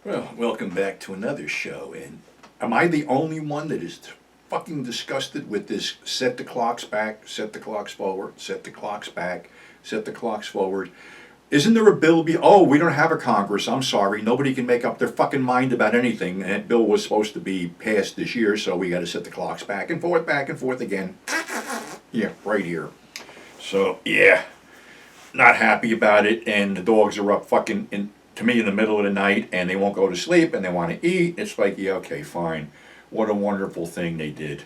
Well, welcome back to another show. And am I the only one that is fucking disgusted with this set the clocks back, set the clocks forward, set the clocks back, set the clocks forward? Isn't there a bill? Oh, we don't have a Congress. I'm sorry. Nobody can make up their fucking mind about anything. And that bill was supposed to be passed this year, so we got to set the clocks back and forth again. Yeah, right here. So, yeah, not happy about it. And the dogs are up fucking to me in the middle of the night, and they won't go to sleep, and they want to eat. It's like, yeah, okay, fine. What a wonderful thing they did.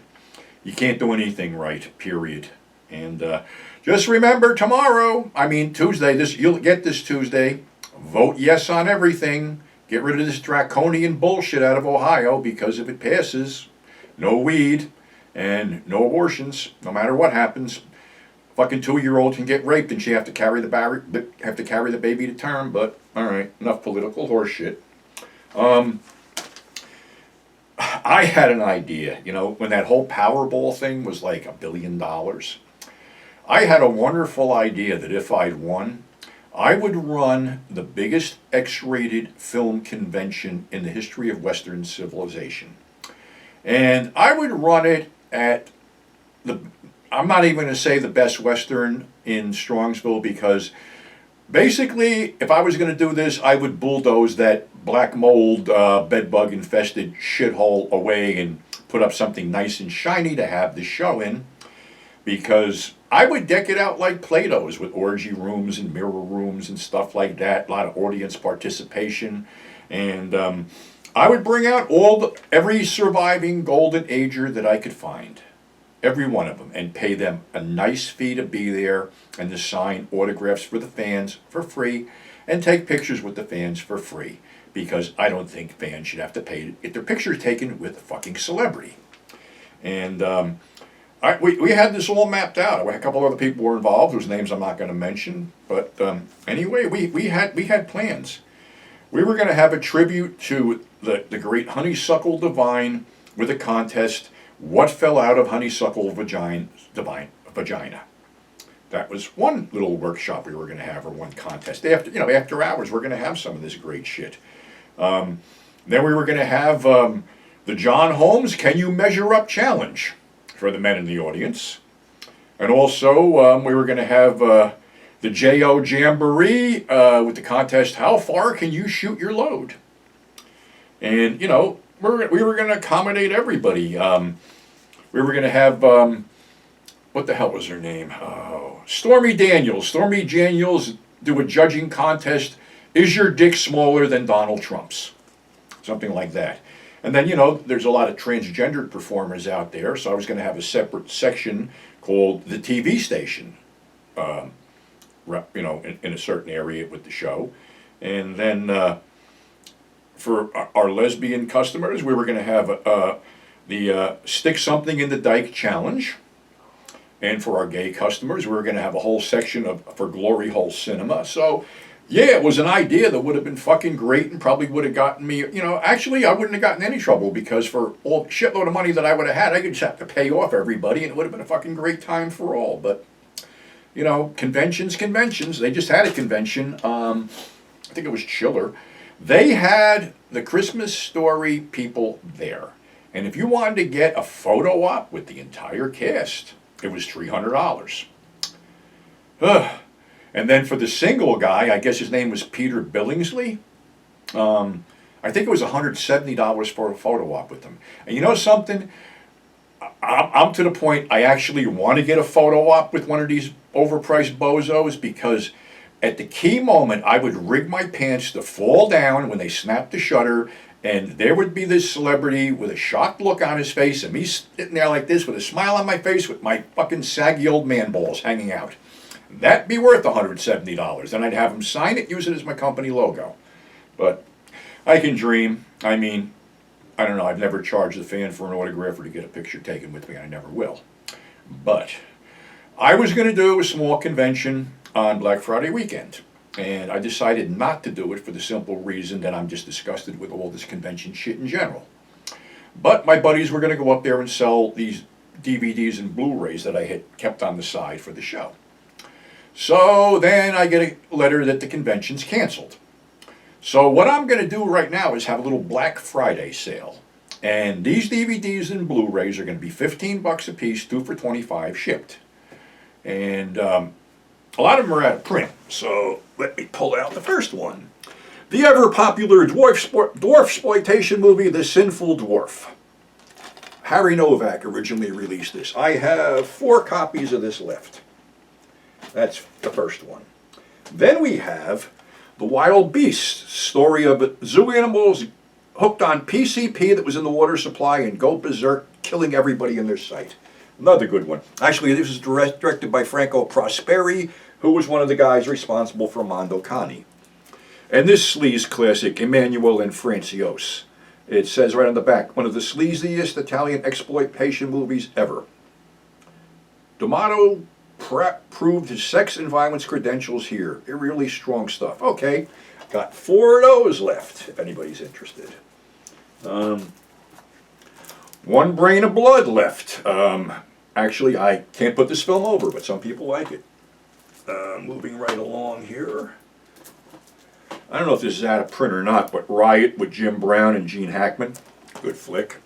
You can't do anything right, period. And just remember tomorrow, Tuesday, you'll get this Tuesday, vote yes on everything. Get rid of this draconian bullshit out of Ohio, because if it passes, no weed and no abortions, no matter what happens. Fucking 2-year-old can get raped and she have to carry the baby to term. But all right, enough political horseshit. I had an idea, when that whole Powerball thing was like $1 billion. I had a wonderful idea that if I'd won, I would run the biggest X-rated film convention in the history of Western civilization, and I would run it at I'm not even going to say the Best Western in Strongsville, because basically, if I was going to do this, I would bulldoze that black mold, bedbug infested shithole away and put up something nice and shiny to have the show in, because I would deck it out like Plato's with orgy rooms and mirror rooms and stuff like that, a lot of audience participation, and I would bring out every surviving golden ager that I could find. Every one of them, and pay them a nice fee to be there and to sign autographs for the fans for free and take pictures with the fans for free, because I don't think fans should have to pay to get their picture taken with a fucking celebrity. And we had this all mapped out. A couple other people were involved whose names I'm not going to mention, but anyway, we had plans. We were going to have a tribute to the great honeysuckle divine with a contest. What fell out of honeysuckle vagina? That was one little workshop we were going to have, or one contest. After hours, we're going to have some of this great shit. Then we were going to have the John Holmes Can You Measure Up Challenge for the men in the audience. And also, we were going to have the J.O. Jamboree with the contest, How Far Can You Shoot Your Load? And, we were going to accommodate everybody. We were going to have, what the hell was her name? Oh, Stormy Daniels. Stormy Daniels do a judging contest. Is your dick smaller than Donald Trump's? Something like that. And then, there's a lot of transgendered performers out there, so I was going to have a separate section called the TV station, in a certain area with the show. And then for our lesbian customers, we were going to have the Stick Something in the Dike Challenge. And for our gay customers, we were going to have a whole section for Glory Hole Cinema. So, yeah, it was an idea that would have been fucking great and probably would have gotten me, actually I wouldn't have gotten any trouble, because for all the shitload of money that I would have had, I could just have to pay off everybody and it would have been a fucking great time for all. But, conventions, they just had a convention, I think it was Chiller. They had the Christmas Story people there. And if you wanted to get a photo op with the entire cast, it was $300. And then for the single guy, I guess his name was Peter Billingsley, I think it was $170 for a photo op with him. And you know something? I'm to the point I actually want to get a photo op with one of these overpriced bozos, because at the key moment, I would rig my pants to fall down when they snapped the shutter, and there would be this celebrity with a shocked look on his face, and me sitting there like this with a smile on my face with my fucking saggy old man balls hanging out. That'd be worth $170. Then I'd have him sign it, use it as my company logo. But I can dream. I don't know. I've never charged the fan for an autograph or to get a picture taken with me. I never will. But I was going to do a small convention on Black Friday weekend. And I decided not to do it for the simple reason that I'm just disgusted with all this convention shit in general. But my buddies were going to go up there and sell these DVDs and Blu-rays that I had kept on the side for the show. So then I get a letter that the convention's canceled. So what I'm going to do right now is have a little Black Friday sale. And these DVDs and Blu-rays are going to be 15 bucks a piece, 2 for 25 shipped. And a lot of them are out of print. So let me pull out the first one. The ever-popular dwarf exploitation movie, The Sinful Dwarf. Harry Novak originally released this. I have 4 copies of this left. That's the first one. Then we have The Wild Beasts, story of zoo animals hooked on PCP that was in the water supply and go berserk, killing everybody in their sight. Another good one. Actually, this was directed by Franco Prosperi, who was one of the guys responsible for Mondo Cane. And this sleaze classic, Emanuele and Francios. It says right on the back, one of the sleaziest Italian exploitation movies ever. D'Amato proved his sex and violence credentials here. Really strong stuff. Okay, got 4 of those left, if anybody's interested. One Brain of Blood left. Actually, I can't put this film over, but some people like it. Moving right along here. I don't know if this is out of print or not, but Riot with Jim Brown and Gene Hackman. Good flick.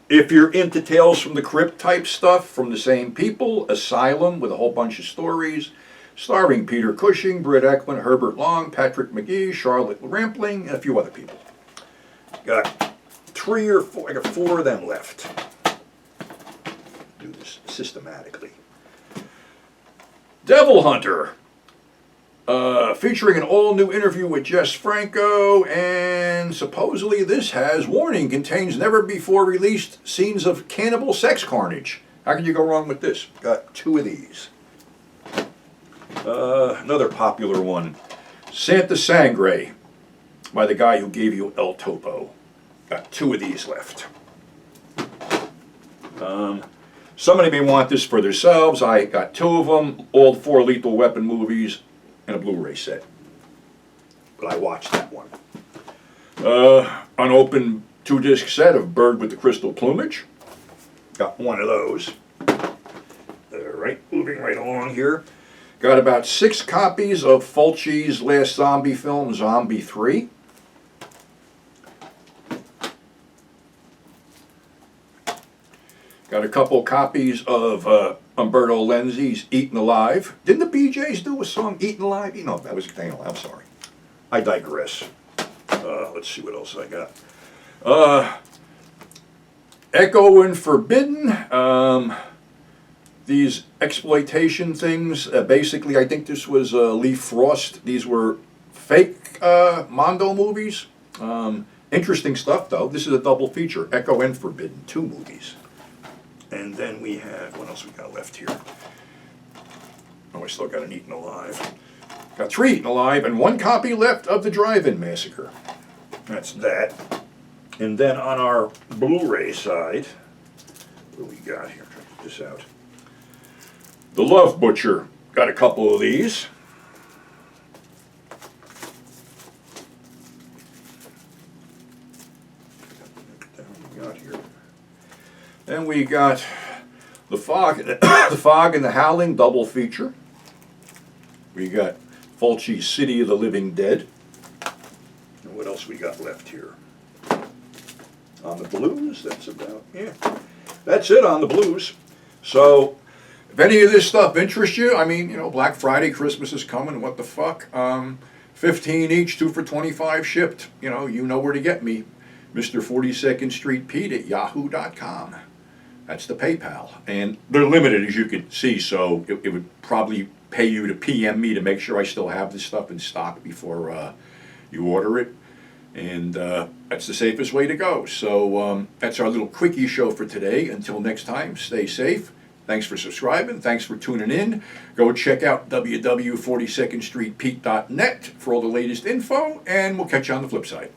If you're into Tales from the Crypt type stuff from the same people, Asylum with a whole bunch of stories, starring Peter Cushing, Britt Eklund, Herbert Long, Patrick McGee, Charlotte Rampling, and a few other people. Got 3 or 4, I got 4 of them left. Do this systematically. Devil Hunter. Featuring an all-new interview with Jess Franco, and supposedly this has warning, contains never-before-released scenes of cannibal sex carnage. How can you go wrong with this? Got 2 of these. Another popular one, Santa Sangre, by the guy who gave you El Topo. Got 2 of these left. Somebody may want this for themselves. I got 2 of them, all 4 Lethal Weapon movies, and a Blu-ray set. But I watched that one. Unopened 2-disc set of Bird with the Crystal Plumage. Got 1 of those. Alright, moving right along here. Got about 6 copies of Fulci's last zombie film, Zombie 3. Got a couple copies of Umberto Lenzi's Eaten Alive. Didn't the BJs do a song, Eaten Alive? You know, that was Eaten Alive. I'm sorry. I digress. Let's see what else I got. Echo and Forbidden. These exploitation things. Basically, I think this was Lee Frost. These were fake Mondo movies. Interesting stuff, though. This is a double feature. Echo and Forbidden. 2 movies. And then we have, what else we got left here? Oh, I still got an Eaten Alive. Got 3 Eaten Alive and 1 copy left of the Drive-In Massacre. That's that. And then on our Blu-ray side, what do we got here? Try to get this out. The Love Butcher. Got a couple of these. Then we got The Fog, The Fog and the Howling double feature. We got Fulci's City of the Living Dead. And what else we got left here? On the blues, that's about, yeah. That's it on the blues. So, if any of this stuff interests you, I mean, you know, Black Friday, Christmas is coming, what the fuck? 15 each, 2 for 25 shipped. You know where to get me. Mr. 42nd Street Pete at yahoo.com. That's the PayPal. And they're limited, as you can see, so it would probably pay you to PM me to make sure I still have this stuff in stock before you order it. And that's the safest way to go. So that's our little quickie show for today. Until next time, stay safe. Thanks for subscribing. Thanks for tuning in. Go check out www.42ndstreetpete.net for all the latest info, and we'll catch you on the flip side.